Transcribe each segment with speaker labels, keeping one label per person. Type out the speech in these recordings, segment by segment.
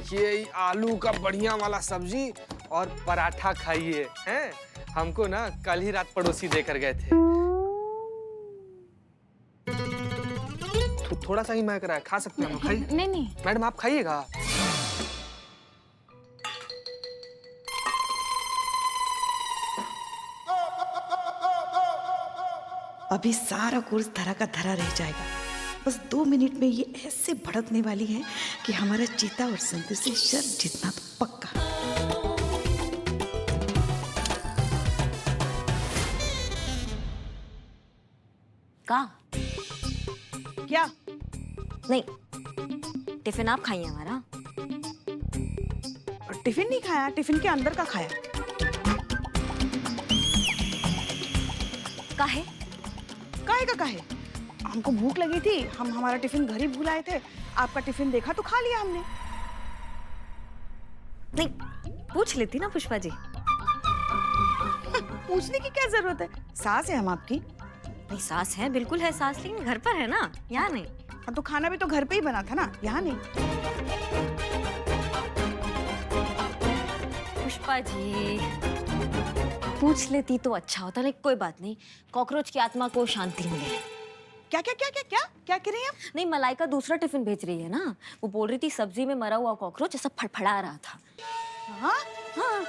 Speaker 1: देखिए ये आलू का बढ़िया वाला सब्जी और पराठा खाइए हैं। हमको ना कल ही रात पड़ोसी देकर गए थे। थोड़ा सा ही महक रहा है, खा सकते हैं हम, खाइए।
Speaker 2: नहीं नहीं
Speaker 1: मैडम आप खाइएगा।
Speaker 3: अभी सारा कोर्स धरा का धरा रह जाएगा। बस 2 मिनट में ये ऐसे भड़कने वाली है कि हमारा चीता और संतु से शर जीतना तो पक्का।
Speaker 2: का
Speaker 3: क्या?
Speaker 2: नहीं, टिफिन आप खाइए हमारा।
Speaker 3: टिफिन नहीं खाया, टिफिन के अंदर का खाया।
Speaker 2: काहे?
Speaker 3: काहे का काहे? हमको भूख लगी थी, हम हमारा टिफिन घर ही भूल आए थे। आपका टिफिन देखा तो खा लिया हमने।
Speaker 2: नहीं, पूछ लेती ना पुष्पा जी।
Speaker 3: पूछने की क्या जरूरत है? सास है हम आपकी।
Speaker 2: नहीं सास है, बिल्कुल है सास, लेकिन घर पर है ना, यहाँ नहीं।
Speaker 3: हाँ तो खाना भी तो घर पे ही बना था ना, यहाँ नहीं।
Speaker 2: पुष्पा जी पूछ लेती तो अच्छा होता, लेकिन कोई बात नहीं, कॉकरोच की आत्मा को शांति मिले।
Speaker 3: क्या क्या क्या क्या क्या क्या कह रही हैं आप?
Speaker 2: नहीं, मलाइका दूसरा टिफिन भेज रही है ना, वो बोल रही थी सब्जी में मरा हुआ कॉकरोच ऐसा फड़फड़ा रहा था।
Speaker 3: हाँ
Speaker 2: हाँ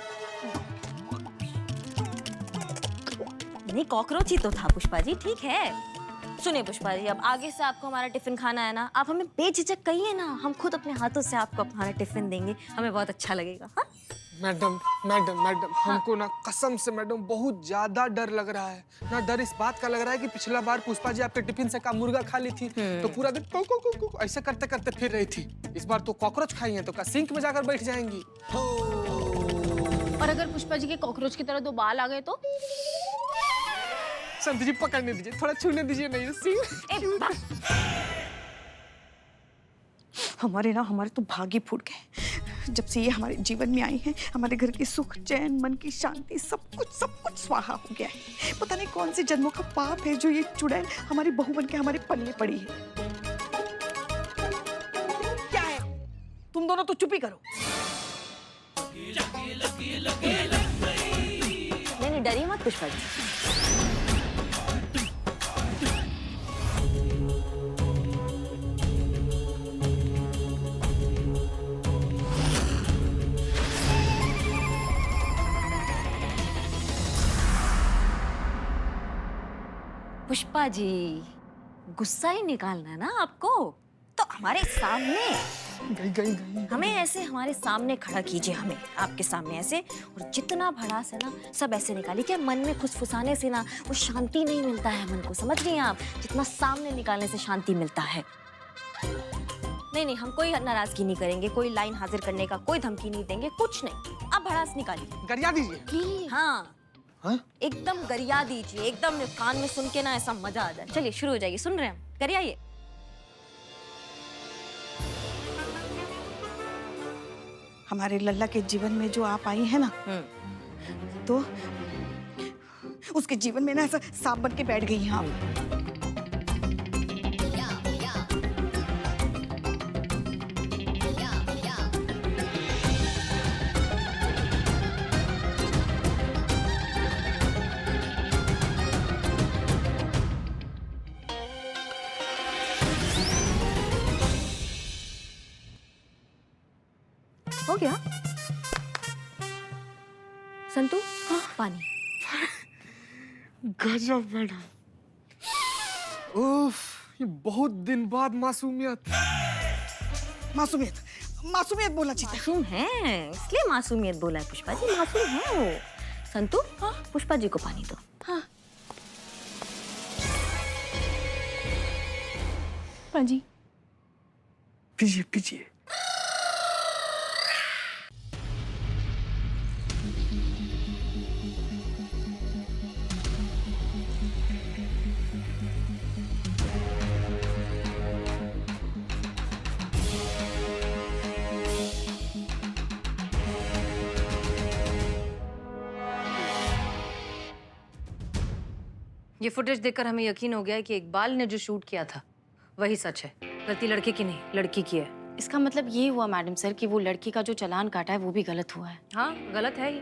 Speaker 2: नहीं, कॉकरोच ही तो था पुष्पा जी, ठीक है। सुनिए पुष्पा जी, अब आगे से आपको हमारा टिफिन खाना है ना, आप हमें बेझिझक कहिए ना, हम खुद अपने हाथों से आपको हमारा टिफिन देंगे, हमें बहुत अच्छा लगेगा। हाँ?
Speaker 1: मैडम मैडम मैडम हमको ना कसम से मैडम बहुत ज्यादा डर लग रहा है ना। डर इस बात का लग रहा है कि पिछला बार पुष्पा जी आपके टिफिन से का मुर्गा खा ली थी तो पूरा दिन कू कू कू कू ऐसे करते करते फिर रही थी। इस बार तो कॉकरोच खाई हैं तो का सिंक में जाकर बैठ जाएंगी।
Speaker 4: और अगर पुष्पा जी के कॉकरोच की तरह 2 बाल आ गए तो?
Speaker 1: संत जी पकड़ने दीजिए, थोड़ा छूने दीजिए नहीं सिंक।
Speaker 3: हमारे तो भाग ही फूट गए। जब से ये हमारे जीवन में आई है, हमारे घर की सुख चैन मन की शांति सब कुछ स्वाहा हो गया है। पता नहीं कौन से जन्मों का पाप है जो ये चुड़ैल हमारी बहू बन के हमारे पल्ले पड़ी है। क्या है? तुम दोनों तो चुप ही करो।
Speaker 2: नहीं, डरिए मत पुष्पा जी। पुष्पा जी गुस्सा ही निकालना है ना आपको, तो हमारे सामने
Speaker 1: गई
Speaker 2: हमें ऐसे हमारे सामने खड़ा कीजिए, हमें आपके सामने ऐसे, और जितना भड़ास है ना सब ऐसे निकालिए। क्या मन में फुसफुसाने से ना वो शांति नहीं मिलता है मन को, समझ रही हैं आप? जितना सामने निकालने से शांति मिलता है। नहीं, हम कोई नाराजगी नहीं करेंगे, कोई लाइन हाजिर करने का कोई धमकी नहीं देंगे, कुछ नहीं। आप भड़ास निकालिए,
Speaker 1: गरिया दीजिए।
Speaker 2: हाँ
Speaker 1: हाँ?
Speaker 2: एकदम गरिया दीजिए, एकदम कान में सुन के ना ऐसा मजा आ जाए। चलिए शुरू हो जाइए, सुन रहे हैं हम, गरियाइए।
Speaker 3: हमारे लल्ला के जीवन में जो आप आई है ना, तो उसके जीवन में ना ऐसा सांप बन के बैठ गई हैं आप।
Speaker 2: हो गया संतु? हाँ? पानी।
Speaker 1: गजब मैडम। उफ, ये बहुत दिन बाद मासूमियत।
Speaker 3: मासूमियत बोला चीता।
Speaker 2: मासूम है इसलिए मासूमियत बोला है पुष्पा जी, मासूम है वो। संतु, हाँ? पुष्पा जी को पानी दो।
Speaker 3: हाँ
Speaker 4: पाजी
Speaker 1: पीजिए पीजिए।
Speaker 4: ये फुटेज देखकर हमें यकीन हो गया है कि इकबाल ने जो शूट किया था वही सच है। गलती लड़के की नहीं, लड़की की है। इसका मतलब ये हुआ मैडम सर कि वो लड़की का जो चालान काटा है वो भी गलत हुआ है।
Speaker 5: हाँ, गलत है ही।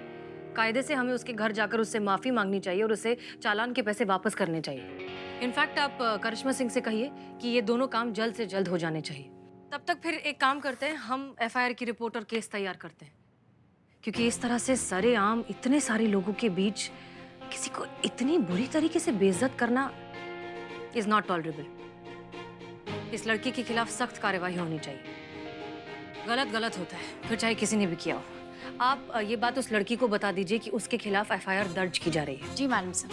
Speaker 5: कायदे से हमें उसके घर जाकर उससे माफी मांगनी चाहिए और उसे चालान के पैसे वापस करने चाहिए। इनफैक्ट आप करिश्मा सिंह से कहिए कि ये दोनों काम जल्द से जल्द हो जाने चाहिए। तब तक फिर एक काम करते हैं, हम एफआईआर की रिपोर्ट और केस तैयार करते हैं, क्योंकि इस तरह से सरेआम इतने सारे लोगों के बीच किसी को इतनी बुरी तरीके से बेइज्जत करना इज नॉट टॉलरेबल। इस लड़की के खिलाफ सख्त कार्रवाई होनी चाहिए। गलत गलत होता है, फिर चाहे किसी ने भी किया हो। आप ये बात उस लड़की को बता दीजिए कि उसके खिलाफ एफआईआर दर्ज की जा रही है।
Speaker 4: जी मैडम सर।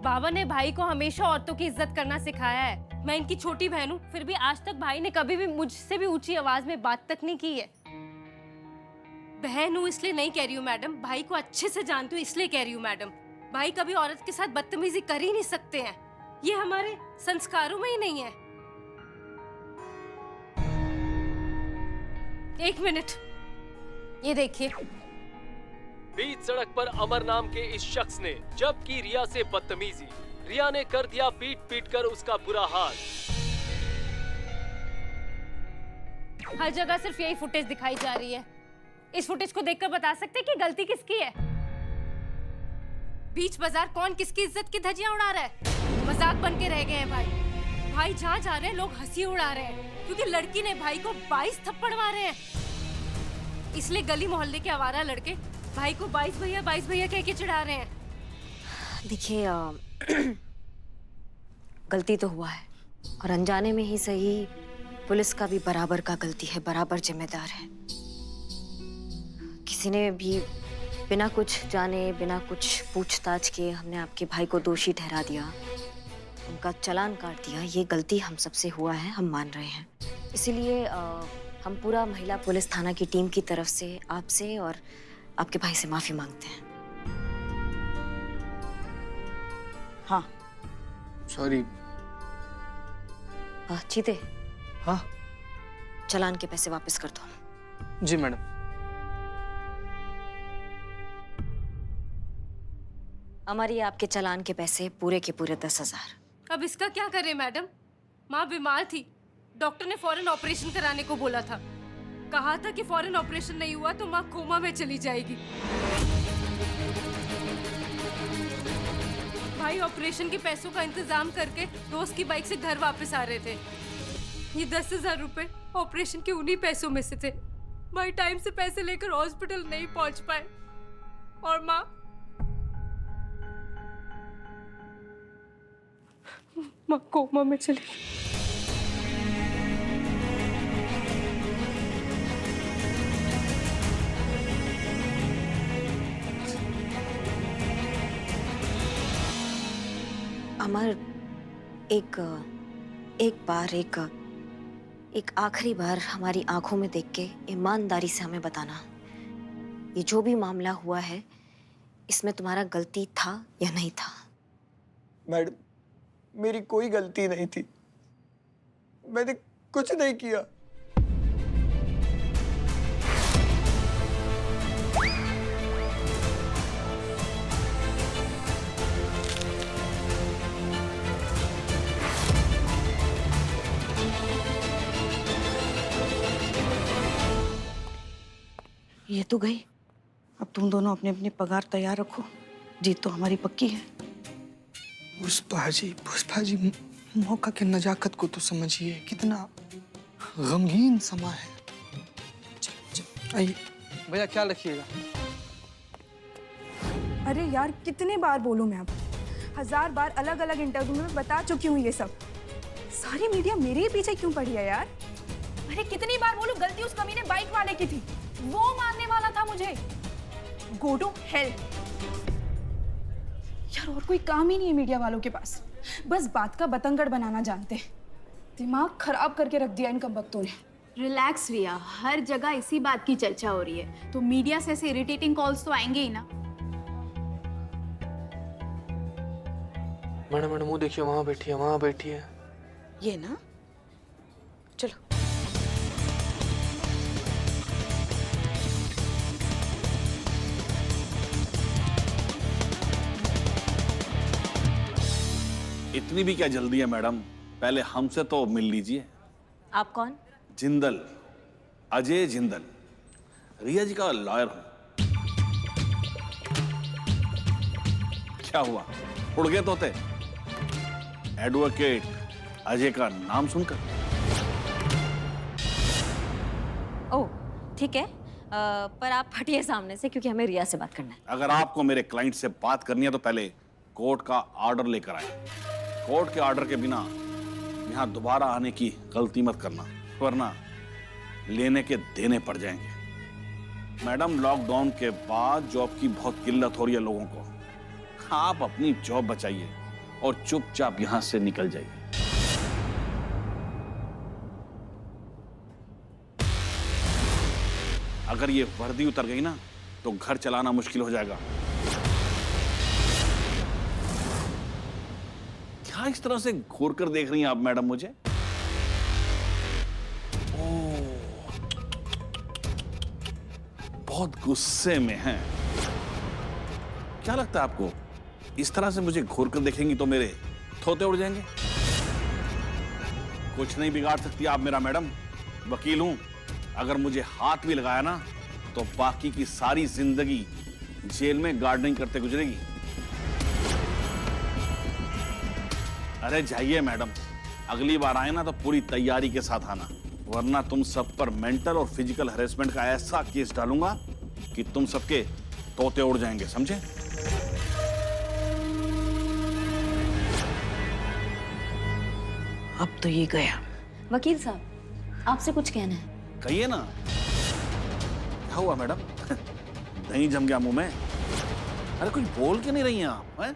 Speaker 4: बाबा ने भाई को हमेशा औरतों की इज्जत करना सिखाया है। मैं इनकी छोटी बहन हूँ, फिर भी आज तक भाई ने कभी भी मुझसे भी ऊंची आवाज में बात तक नहीं की है। बहन हूँ इसलिए नहीं कह रही हूँ मैडम, भाई को अच्छे से जानती हूँ इसलिए कह रही हूँ मैडम। भाई कभी औरत के साथ बदतमीजी कर ही नहीं सकते हैं, ये हमारे संस्कारों में ही नहीं है। एक मिनट, ये देखिए।
Speaker 6: बीच सड़क पर अमर नाम के इस शख्स ने जब की रिया से बदतमीजी, रिया ने कर दिया पीट पीट कर उसका बुरा हाल।
Speaker 4: हर जगह सिर्फ यही फुटेज दिखाई जा रही है। इस फुटेज को देखकर बता सकते हैं कि गलती किसकी है? बीच बाजार कौन किसकी इज्जत की धज्जियां उड़ा रहा है? मजाक बन के रह गए हैं भाई। भाई जहाँ जा रहे हैं लोग हंसी उड़ा रहे हैं, क्योंकि लड़की ने भाई को 22 थप्पड़ मारे हैं। इसलिए गली मोहल्ले के आवारा लड़के भाई को 22 भैया कह के चिढ़ा रहे हैं।
Speaker 2: देखिए गलती तो हुआ है, और अनजाने में ही सही पुलिस का भी बराबर का गलती है, बराबर जिम्मेदार है। किसी ने भी बिना कुछ जाने, बिना कुछ पूछताछ के हमने आपके भाई को दोषी ठहरा दिया, उनका चालान काट दिया। ये गलती हम सबसे हुआ है, हम मान रहे हैं। इसीलिए हम पूरा महिला पुलिस थाना की टीम की तरफ से आपसे और आपके भाई से माफी मांगते हैं।
Speaker 3: हाँ।
Speaker 1: सॉरी।
Speaker 2: चीते,
Speaker 1: हाँ
Speaker 2: चालान के पैसे वापस कर दो।
Speaker 1: जी मैडम।
Speaker 2: हमारी आपके चालान के पैसे पूरे के पूरे 10,000।
Speaker 4: अब इसका क्या करें मैडम? माँ बीमार थी, डॉक्टर ने फौरन ऑपरेशन कराने को बोला था। कहा था कि फौरन ऑपरेशन नहीं हुआ तो माँ कोमा में चली जाएगी। भाई ऑपरेशन के पैसों का इंतजाम करके दोस्त की बाइक से घर वापस आ रहे थे। ये 10,000 रुपए ऑपरेशन के उन्हीं पैसों में से थे। भाई टाइम से पैसे लेकर हॉस्पिटल नहीं पहुंच पाए और माँ कोमा में चली गई।
Speaker 2: अमर, एक आखिरी बार हमारी आंखों में देख के ईमानदारी से हमें बताना, ये जो भी मामला हुआ है इसमें तुम्हारा गलती था या नहीं था?
Speaker 1: मैडम, मेरी कोई गलती नहीं थी, मैंने कुछ नहीं किया।
Speaker 3: ये तो गई। अब तुम दोनों अपने अपनी पगार तैयार रखो, जीत तो हमारी पक्की है।
Speaker 1: पुष्पा जी, मौका की नजाकत को तो समझिए, कितना गमगीन समा है। आइए भैया, क्या रखिएगा?
Speaker 7: अरे यार, कितने बार बोलूं मैं? अब 1000 बार अलग अलग इंटरव्यू में बता चुकी हूँ ये सब। सारी मीडिया मेरे ही पीछे क्यों पड़ी है यार? अरे कितनी बार बोलूं, गलती उस कमीने बाइक वाले की थी, वो मारने वाला था मुझे। Go to hell. यार और कोई काम ही नहीं है मीडिया वालों के पास, बस बात का बतंगड़ बनाना जानते हैं। दिमाग खराब करके रख दिया इन कमबख्तों ने।
Speaker 8: रिलैक्स रिया, हर जगह इसी बात की चर्चा हो रही है, तो मीडिया से ऐसे इरिटेटिंग कॉल्स तो आएंगे ही ना।
Speaker 1: मैडम वो देखिए, वहाँ बैठी है।
Speaker 3: ये ना, चलो।
Speaker 9: इतनी भी क्या जल्दी है मैडम, पहले हमसे तो मिल लीजिए।
Speaker 2: आप कौन?
Speaker 9: जिंदल, अजय जिंदल, रिया जी का लॉयर हूं। क्या हुआ, उड़ गए तोते? एडवोकेट अजय का नाम सुनकर?
Speaker 2: ओह ठीक है, पर आप हटिए सामने से क्योंकि हमें रिया से बात करना है।
Speaker 9: अगर आपको मेरे क्लाइंट से बात करनी है तो पहले कोर्ट का ऑर्डर लेकर आए। कोर्ट के ऑर्डर के बिना यहाँ दोबारा आने की गलती मत करना, वरना लेने के देने पड़ जाएंगे। मैडम, लॉकडाउन के बाद जॉब की बहुत किल्लत हो रही है लोगों को। आप अपनी जॉब बचाइए और चुपचाप यहां से निकल जाइए। अगर ये वर्दी उतर गई ना तो घर चलाना मुश्किल हो जाएगा। क्या इस तरह से घूर कर देख रही हैं आप मैडम मुझे? ओह, बहुत गुस्से में हैं। क्या लगता है आपको इस तरह से मुझे घूर कर देखेंगी तो मेरे थोते उड़ जाएंगे? कुछ नहीं बिगाड़ सकती आप मेरा मैडम, वकील हूं। अगर मुझे हाथ भी लगाया ना तो बाकी की सारी जिंदगी जेल में गार्डनिंग करते गुजरेगी। अरे जाइए मैडम, अगली बार आए ना तो पूरी तैयारी के साथ आना, वरना तुम सब पर मेंटल और फिजिकल हैरेसमेंट का ऐसा केस डालूंगा कि तुम सबके तोते उड़ जाएंगे, समझे?
Speaker 3: अब तो ये गया।
Speaker 2: वकील साहब, आपसे कुछ कहना है।
Speaker 9: कहिए ना। क्या हुआ मैडम? नहीं जम गया मुंह में? अरे कुछ बोल के नहीं रही हैं आप, हैं?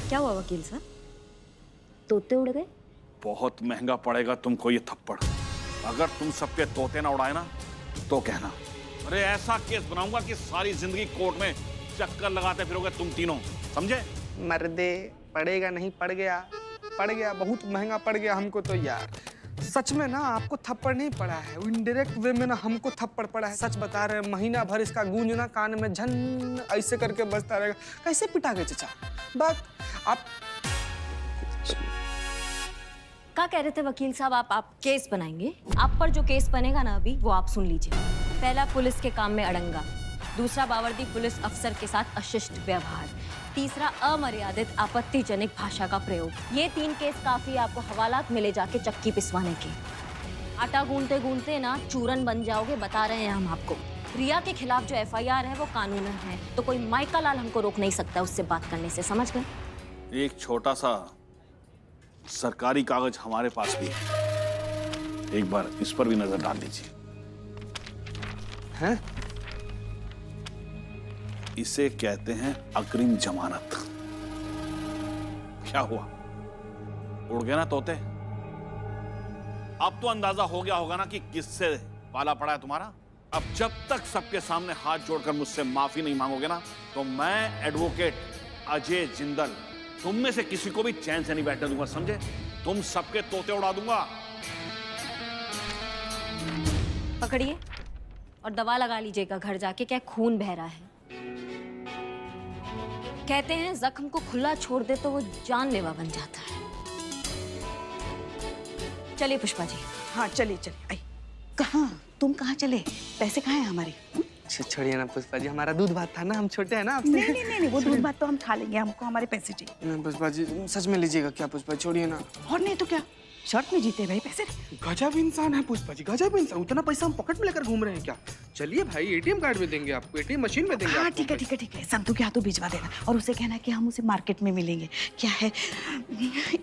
Speaker 2: क्या हुआ वकील साहब, तोते उड़ गए?
Speaker 9: बहुत महंगा पड़ेगा तुमको ये थप्पड़। अगर तुम सबके तोते ना उड़ाए ना तो कहना। अरे ऐसा केस बनाऊंगा कि सारी जिंदगी कोर्ट में चक्कर लगाते फिरोगे तुम तीनों, समझे?
Speaker 1: मर्दे, पड़ेगा नहीं, पड़ गया, पड़ गया, बहुत महंगा पड़ गया हमको तो यार। सच में ना आपको थप्पड़ नहीं पड़ा है, इनडायरेक्ट वे में ना हमको थप्पड़ पड़ा है। सच बता रहे हैं, महीना भर इसका गूंजना कान में झन ऐसे करके बजता रहेगा। कैसे पिटा गए चाचा? बस आप
Speaker 2: क्या कह रहे थे वकील साहब? आप केस बनाएंगे? आप पर जो केस बनेगा ना अभी, वो आप सुन लीजिए। पहला, पुलिस के काम में अड़ंगा। दूसरा, बावर्दी पुलिस अफसर के साथ अशिष्ट व्यवहार। तीसरा, अमर्यादित आपत्तिजनक भाषा का प्रयोग। ये 3 केस काफी आपको हवालात मिले जाके चक्की पिसवाने के। आटा गूंदते गूंदते ना चूरन बन जाओगे, बता रहे हैं हम आपको। रिया के खिलाफ जो FIR है वो कानूनन है, तो कोई माइका लाल हमको रोक नहीं सकता उससे बात करने से, समझ गए?
Speaker 9: एक छोटा सा सरकारी कागज हमारे पास भी है, एक बार इस पर भी नजर डाल दीजिए।
Speaker 1: हैं?
Speaker 9: इसे कहते हैं अग्रिम जमानत। क्या हुआ, उड़ गए ना तोते? अब तो अंदाजा हो गया होगा ना कि किससे पाला पड़ा है तुम्हारा। अब जब तक सबके सामने हाथ जोड़कर मुझसे माफी नहीं मांगोगे ना तो मैं एडवोकेट अजय जिंदल तुम में से किसी को भी चैन से नहीं बैठने दूंगा, समझे? तुम सबके तोते उड़ा दूंगा।
Speaker 2: पकड़िए और दवा लगा लीजिएगा घर जाके, क्या खून बह रहा है। कहते हैं जख्म को खुला छोड़ दे तो वो जानलेवा बन जाता है। चलिए पुष्पा जी।
Speaker 3: हाँ चलिए चलिए। आई कहाँ, तुम कहाँ चले? पैसे कहाँ हैं हमारे?
Speaker 1: छोड़िए ना पुष्पा जी, हमारा दूध भात था ना, हम छोटे हैं ना आपसे।
Speaker 3: नहीं नहीं नहीं, नहीं वो दूध भात तो हम खा लेंगे, हमको हमारे पैसे चाहिए।
Speaker 1: नहीं पुष्पा जी, सच में लीजिएगा क्या पुष्पा? छोड़िए ना।
Speaker 3: और नहीं तो क्या, शर्ट में जीते भाई पैसे।
Speaker 1: गजब इंसान है पुष्पा जी, गजब इंसान। उतना पैसा हम पॉकेट में लेकर घूम रहे हैं क्या? चलिए भाई, ATM कार्ड में देंगे आपको, ATM मशीन में देंगे
Speaker 3: हाँ
Speaker 1: आपको।
Speaker 3: ठीक है ठीक है ठीक है, संतू के हाथों भिजवा देना और उसे कहना कि हम उसे मार्केट में मिलेंगे। क्या है,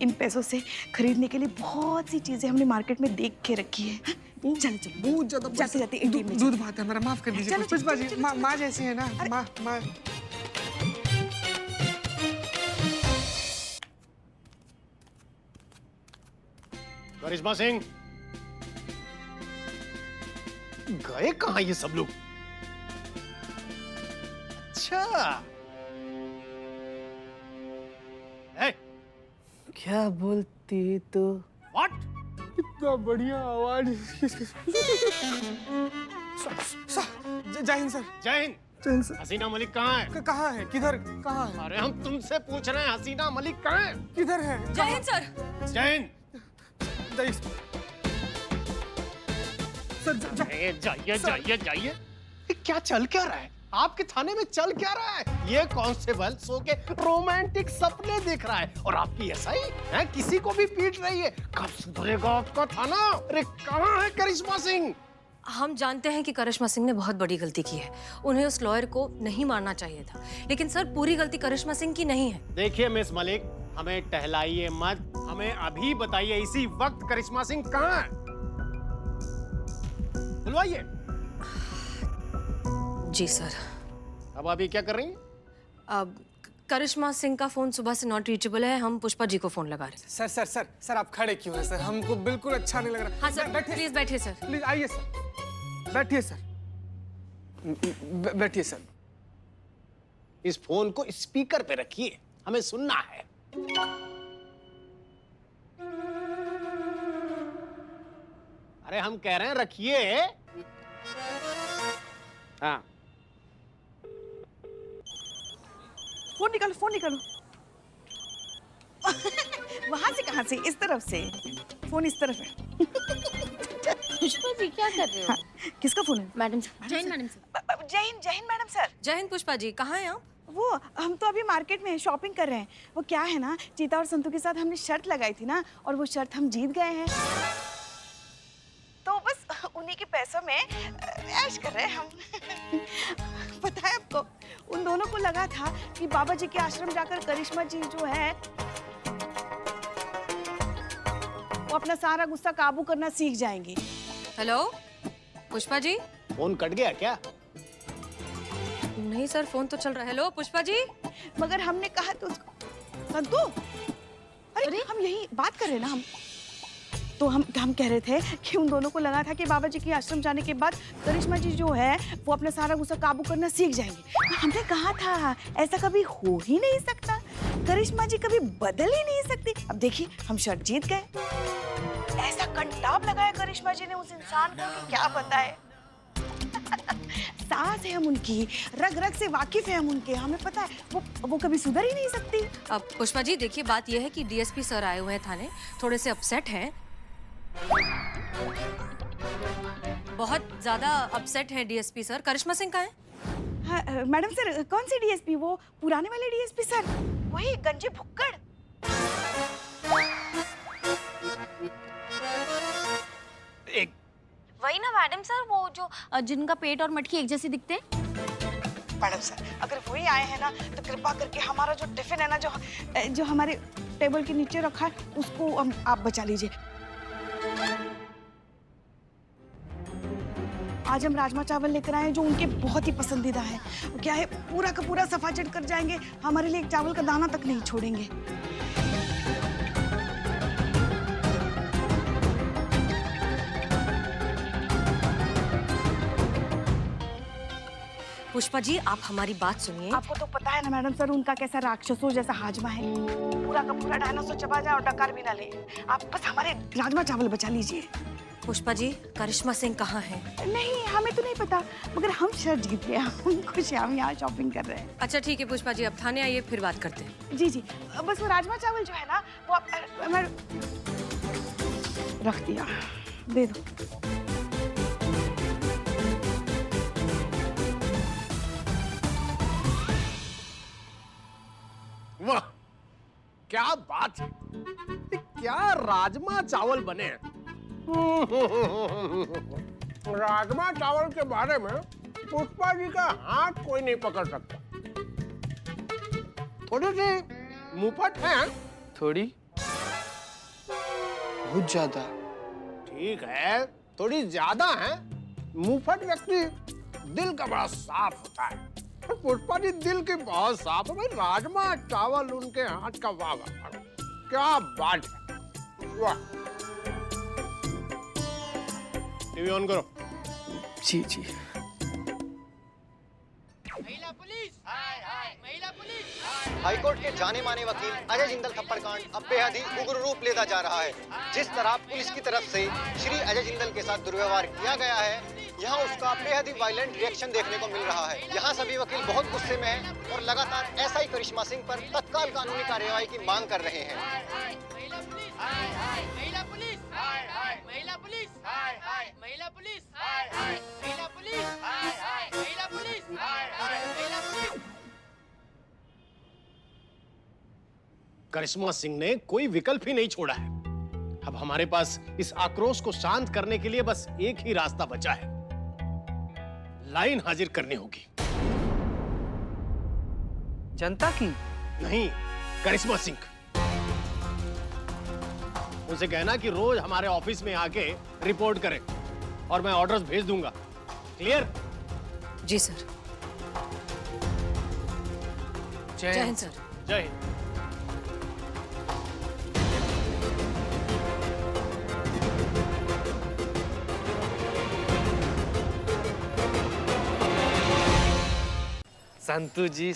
Speaker 3: इन पैसों से खरीदने के लिए बहुत सी चीजें हमने मार्केट में देख के रखी है। चलो चलो,
Speaker 1: बहुत ज्यादा
Speaker 3: जाते जाते ATM में
Speaker 1: दूध भात है हमारा, माफ कर दीजिए
Speaker 3: चलो,
Speaker 1: पुष्पा
Speaker 3: चलो,
Speaker 1: जी।
Speaker 3: चलो,
Speaker 1: माँ जैसी है ना, माँ।
Speaker 10: करिश्मा सिंह, गए कहाँ ये सब लोग? अच्छा,
Speaker 1: क्या बोलती तो
Speaker 10: व्हाट?
Speaker 1: इतना बढ़िया आवाज। जय हिंद सर।
Speaker 10: जय हिंद।
Speaker 1: जय हिंद सर।
Speaker 10: हसीना मलिक कहाँ है?
Speaker 1: कहाँ है? किधर? कहाँ है?
Speaker 10: अरे हम तुमसे पूछ रहे हैं, हसीना मलिक कहाँ है?
Speaker 1: किधर है?
Speaker 5: जय हिंद सर।
Speaker 10: जय हिंद।
Speaker 1: जय सर।
Speaker 10: जाइए जाइए जाइए। ये क्या चल क्या रहा है? आपके थाने में चल क्या रहा है? ये कांस्टेबल सो के रोमांटिक सपने देख रहा है और आपकी एसआई है किसी को भी पीट रही है। कब सुधरेगा आपका थाना? अरे कहाँ है करिश्मा सिंह?
Speaker 5: हम जानते हैं कि करिश्मा सिंह ने बहुत बड़ी गलती की है। उन्हें उस लॉयर को नहीं मारना चाहिए था, लेकिन सर पूरी गलती करिश्मा सिंह की नहीं है।
Speaker 10: देखिए मिस मलिक, हमें टहलाइए मत, हमें अभी बताइए इसी वक्त करिश्मा सिंह कहाँ है? बुलवाइए।
Speaker 5: जी सर।
Speaker 10: अब अभी क्या कर रही हैं?
Speaker 5: अब करिश्मा सिंह का फोन सुबह से नॉट रीचेबल है, हम पुष्पा जी को फोन लगा रहे हैं।
Speaker 1: सर सर सर सर आप खड़े क्यों हैं सर? हमको बिल्कुल अच्छा नहीं लग रहा।
Speaker 5: हाँ सर, प्लीज बैठिए सर।
Speaker 1: प्लीज आइए सर, बैठिए सर, बैठिए सर।
Speaker 10: इस फोन को स्पीकर पे रखिए, हमें सुनना है। अरे हम कह रहे हैं रखिए। हाँ
Speaker 3: फोन निकालो, फोन निकालो। वहां से कहाँ से? इस तरफ से। फोन इस तरफ है।
Speaker 2: पुष्पा जी क्या कर रहे हो?
Speaker 3: हाँ, किसका फोन है?
Speaker 2: मैडम जय हिंद मैडम सर।
Speaker 3: जय हिंद मैडम सर।
Speaker 5: जय हिंद पुष्पा जी, कहाँ हैं आप?
Speaker 3: वो हम तो अभी मार्केट में शॉपिंग कर रहे हैं। वो क्या है ना, चीता और संतू के साथ हमने शर्त लगाई थी ना, और वो शर्त हम जीत गए हैं, तो बस उन्हीं के पैसों में ऐश कर रहे हैं हम। पता है आपको, उन दोनों को लगा था कि बाबा जी के आश्रम जाकर करिश्मा जी जो है वो अपना सारा गुस्सा काबू करना सीख जाएंगी।
Speaker 5: Hello Pushpa ji.
Speaker 10: Phone cut गया क्या?
Speaker 5: नहीं सर, फोन तो चल रहा है। हेलो पुष्पा जी।
Speaker 3: मगर हमने कहा तो उसको संतू, अरे हम यही बात कर रहे हैं ना। हम कह रहे थे कि उन दोनों को लगा था कि बाबा जी के आश्रम जाने के बाद करिश्मा जी जो है वो अपना सारा गुस्सा काबू करना सीख जाएंगे। हमने कहा था ऐसा कभी हो ही नहीं सकता, करिश्मा जी कभी बदल ही नहीं सकती। अब देखिए हम शर्त जीत गए। ऐसा कंटाप लगाया करिश्मा जी ने उस इंसान को कि क्या बताए। सास है हम उनकी, रग रग से वाकिफ है हम उनके, हमें पता है वो कभी सुधर ही नहीं सकती।
Speaker 5: अब पुष्पा जी देखिए, बात यह है कि डीएसपी सर आए हुए हैं थाने, थोड़े से अपसेट हैं, बहुत ज्यादा अपसेट हैं डीएसपी सर। करिश्मा सिंह कहाँ हैं?
Speaker 3: हाँ, मैडम सर, कौन सी डीएसपी? वो पुराने वाले डीएसपी सर, वही गंजे भुक्कड़।
Speaker 2: वही ना मैडम सर, वो जो जिनका पेट और मटकी एक जैसे दिखते हैं।
Speaker 3: मैडम सर, अगर वही आए हैं ना तो कृपा करके हमारा जो टिफिन है ना, जो हमारे टेबल के नीचे रखा है, उसको आप बचा लीजिए। आज हम राजमा चावल लेकर आए हैं जो उनके बहुत ही पसंदीदा है। क्या है, पूरा का पूरा सफाचट कर जाएंगे, हमारे लिए एक चावल का दाना तक नहीं छोड़ेंगे।
Speaker 5: पुष्पा जी आप हमारी बात सुनिए।
Speaker 3: आपको तो पता है ना मैडम सर, उनका कैसा राक्षसों जैसा हाजमा है, पूरा का पूरा डायनासोर चबा जाए और डकार भी ना ले। आप बस हमारे राजमा चावल बचा लीजिए।
Speaker 5: पुष्पा जी करिश्मा सिंह कहाँ हैं?
Speaker 3: नहीं, हमें तो नहीं पता, मगर हम शर्त जीत गए, हम खुश हैं, हम यहाँ शॉपिंग कर रहे हैं।
Speaker 5: अच्छा ठीक है पुष्पा जी, अब थाने आइए फिर बात करते हैं।
Speaker 3: जी जी, बस वो राजमा चावल जो है ना वो आप मैं रख दिया, दे दो।
Speaker 10: वाह क्या बात है, क्या राजमा चावल बने हैं। राजमा चावल के बारे में पुष्पा जी का हाथ कोई नहीं पकड़ सकता। थोड़ी सी मुफत है।
Speaker 1: थोड़ी? बहुत ज्यादा।
Speaker 10: ठीक है, थोड़ी ज्यादा है। मुफत व्यक्ति दिल का बड़ा साफ होता है, पुष्पा जी दिल की बहुत साफ है। राजमा चावल उनके हाथ का वाह वाह, क्या बात है। वाह, टीवी ऑन करो।
Speaker 1: जी जी।
Speaker 11: महिला पुलिस, हाय हाय, महिला पुलिस, हाय हाय। हाईकोर्ट के जाने माने वकील अजय जिंदल थप्पड़ कांड अब बेहद ही उग्र रूप लेता जा रहा है। जिस तरह पुलिस की तरफ से श्री अजय जिंदल के साथ दुर्व्यवहार किया गया है, यहाँ उसका बेहद ही वायलेंट रिएक्शन देखने को मिल रहा है। यहाँ सभी वकील बहुत गुस्से में हैं और लगातार एसआई करिश्मा सिंह पर तत्काल कानूनी कार्यवाही की मांग कर रहे हैं।
Speaker 10: करिश्मा सिंह ने कोई विकल्प ही नहीं छोड़ा है। अब हमारे पास इस आक्रोश को शांत करने के लिए बस एक ही रास्ता बचा है, लाइन हाजिर करनी होगी।
Speaker 1: जनता की
Speaker 10: नहीं, करिश्मा सिंह। उनसे कहना कि रोज हमारे ऑफिस में आके रिपोर्ट करें और मैं ऑर्डर्स भेज दूंगा। क्लियर?
Speaker 5: जी सर। जय हिंद सर।
Speaker 10: जय हिंद।
Speaker 1: संतू जी